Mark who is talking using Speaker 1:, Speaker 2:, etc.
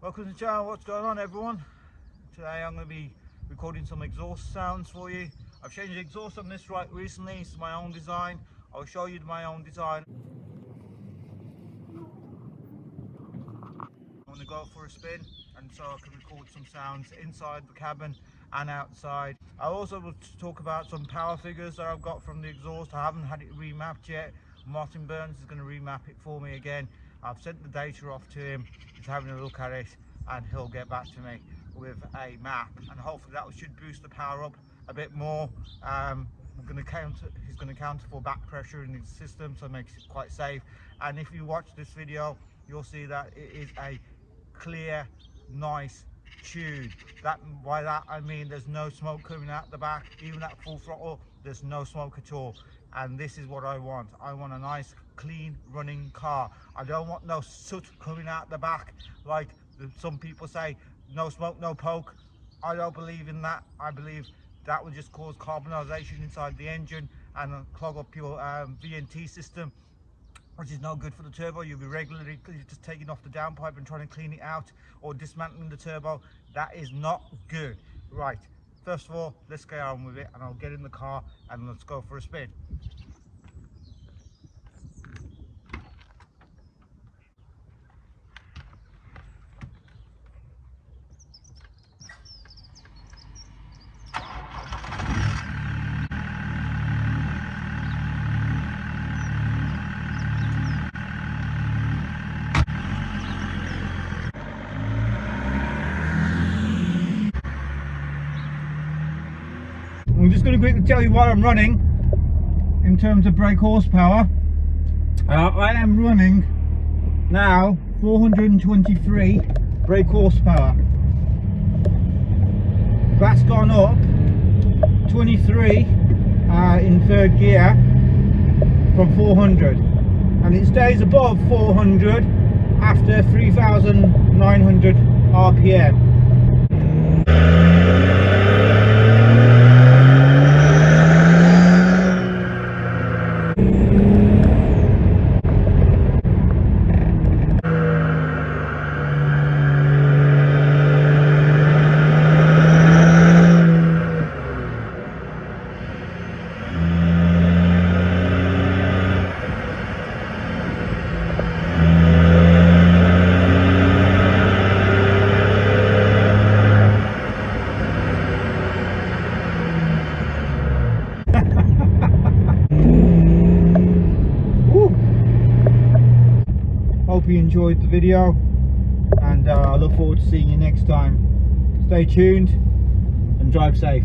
Speaker 1: Welcome to the channel. What's going on, everyone? Today I'm going to be recording some exhaust sounds for you. I've changed the exhaust on this right recently. It's my own design. I'll show you my own design. I'm going to go for a spin and so I can record some sounds inside the cabin and outside. I also will talk about some power figures that I've got from the exhaust. I haven't had it remapped yet. Martin Burns is going to remap it for me again. I've sent the data off to him. He's having a look at it and he'll get back to me with a map, and hopefully that should boost the power up a bit more. He's going to counter for back pressure in his system, so it makes it quite safe. And if you watch this video, you'll see that it is a clear, nice tune. By that I mean there's no smoke coming out the back. Even at full throttle, there's no smoke at all. And this is what I want. I want a nice, clean running car. I don't want no soot coming out the back like some people say, no smoke, no poke. I don't believe in that. I believe that will just cause carbonization inside the engine and clog up your VNT system, which is no good for the turbo. You'll be regularly just taking off the downpipe and trying to clean it out, or dismantling the turbo. That is not good. Right, first of all, let's get on with it, and I'll get in the car and let's go for a spin. I'm just going to quickly tell you what I'm running in terms of brake horsepower. I am running now 423 brake horsepower. That's gone up 23 in third gear from 400, and it stays above 400 after 3,900 RPM. Hope you enjoyed the video, and I look forward to seeing you next time. Stay tuned and drive safe.